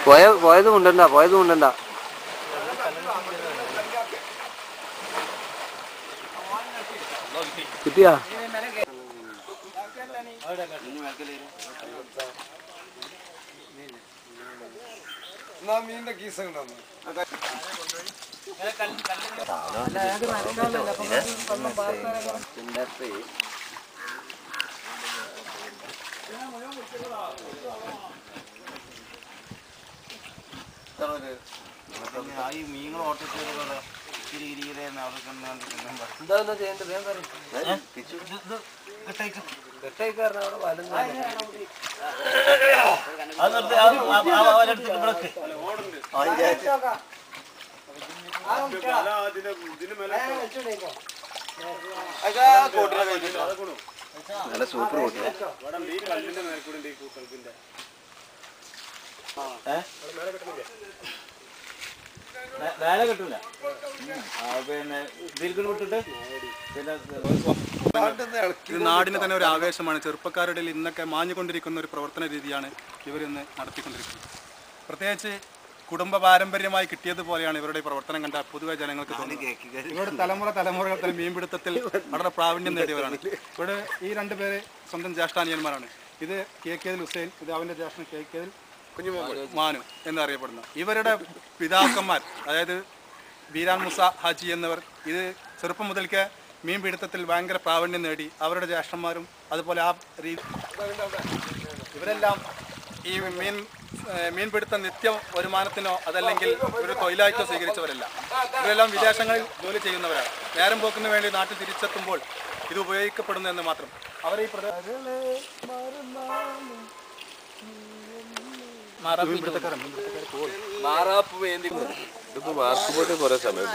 പോയത് കൊണ്ടണ്ട കിട്ടിയാ മീനിന്റെ കീസ് മീനുകൾ ഓട്ടിട്ട് എന്താ ചെയ്യേണ്ടത് നല്ല സൂപ്പർ വേല കിട്ടൂല പിന്നെ വിട്ടിട്ട് ഇത് നാടിന് തന്നെ ഒരു ആവേശമാണ്. ചെറുപ്പക്കാരുടെ ഇന്നൊക്കെ മാഞ്ഞുകൊണ്ടിരിക്കുന്ന ഒരു പ്രവർത്തന രീതിയാണ് ഇവരിന്ന് നടത്തിക്കൊണ്ടിരിക്കുന്നത്. പ്രത്യേകിച്ച് കുടുംബ പാരമ്പര്യമായി കിട്ടിയതുപോലെയാണ് ഇവരുടെ പ്രവർത്തനം കണ്ട പൊതുവെ ജനങ്ങൾക്ക് തോന്നുന്നത്. ഇവരുടെ തലമുറകൾ തന്നെ മീൻപിടുത്തത്തിൽ വളരെ പ്രാവീണ്യം നേടിയവരാണ്. ഇവിടെ ഈ രണ്ടുപേര് സ്വന്തം ജ്യേഷ്ഠാനിയന്മാരാണ്. ഇത് KK ഹുസൈൻ, ഇത് അവൻ്റെ ജ്യേഷ്ഠൻ KK മാനു എന്നറിയപ്പെടുന്നു. ഇവരുടെ പിതാക്കന്മാർ, അതായത് ബീരാൻ മുസ ഹാജി എന്നിവർ ഇത് ചെറുപ്പം മുതൽക്ക് മീൻപിടുത്തത്തിൽ ഭയങ്കര പ്രാവീണ്യം നേടി. അവരുടെ ജ്യേഷ്ഠന്മാരും അതുപോലെ ആ രീതി ഇവരെല്ലാം ഈ മീൻപിടുത്തം നിത്യ വരുമാനത്തിനോ അതല്ലെങ്കിൽ ഒരു തൊഴിലായിട്ടോ സ്വീകരിച്ചവരല്ല. ഇവരെല്ലാം വിദേശങ്ങളിൽ ജോലി ചെയ്യുന്നവരാണ്. നേരം പോക്കിന് വേണ്ടി നാട്ടിൽ തിരിച്ചെത്തുമ്പോൾ ഇത് ഉപയോഗിക്കപ്പെടുന്നു എന്ന് മാത്രം. അവർ ഈ മാറാപ്പ് വേണ്ടി മാർക്കുമ്പോട്ട് കുറെ സമയം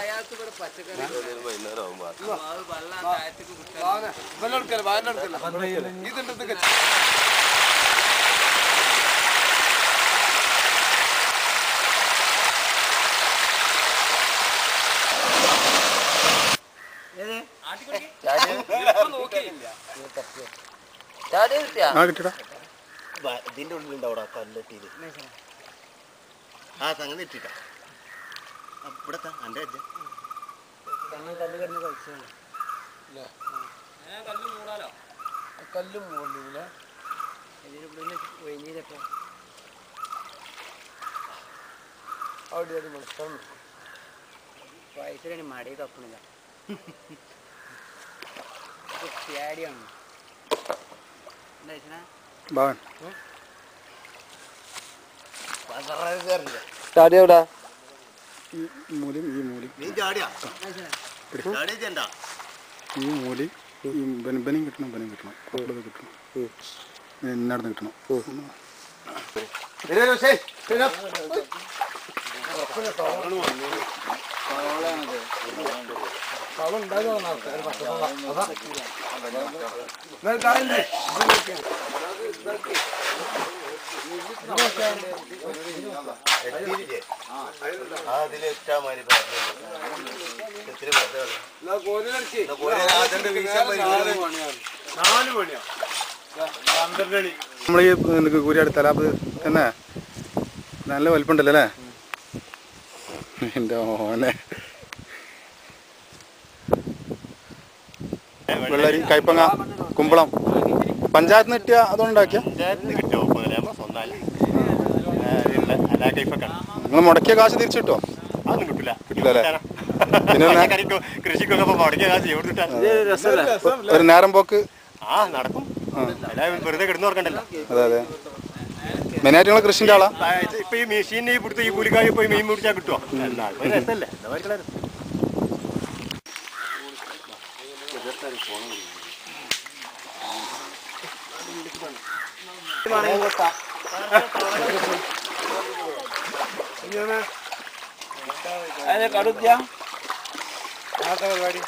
ഇതിന്റെ ഉള്ളിലുണ്ടാവൂടാ കല്ലെട്ടിയത്. ആ സംഗതി ഇട്ടിട്ടാ ഇവിടത്താ എൻ്റെ കല്ല് മൂടില്ല വൈകുന്നേരപ്പോ അവിടെ വയസ്സിലാണ് മടി തപ്പണില്ല പേടിയാണ്. എവിടാ ഈ മൂലി ഈ ബനും കിട്ടണം കൂടുതൽ കിട്ടണം എന്നടന്ന് കിട്ടണം. നമ്മൾ ഈ കൂരിയാട് തലാബ് തന്നെ നല്ല വലിപ്പുണ്ടല്ലോ അല്ലേ? എൻ്റെ മോനെ വെള്ളരി, കൈപ്പങ്ങ, കുമ്പളം പഞ്ചായത്ത് നിന്ന് കിട്ടിയ അതുകൊണ്ടാക്കിയ നിങ്ങൾ മുടക്കിയ കാശ് തിരിച്ചു കിട്ടോ? അതൊന്നും കിട്ടില്ല. കിട്ടില്ലല്ലേ? പിന്നെ കൃഷിക്കൊക്കെ മുടക്കിയ കാശ് ഒരു നേരം പോക്ക് നടക്കും. വെറുതെ കിടന്നു നോക്കണ്ടല്ലോ. അതെ അതെ. മെയിനായിട്ട് നിങ്ങൾ കൃഷിന്റെ ആളാ? ഇപ്പൊ ഈ മെഷീനെ പിടിച്ച ഈ കൂലിക്കായി പോയി മീൻ പിടിച്ചാൽ കിട്ടുമോ? രസല്ലേ? കടുത്ത പരിപാടി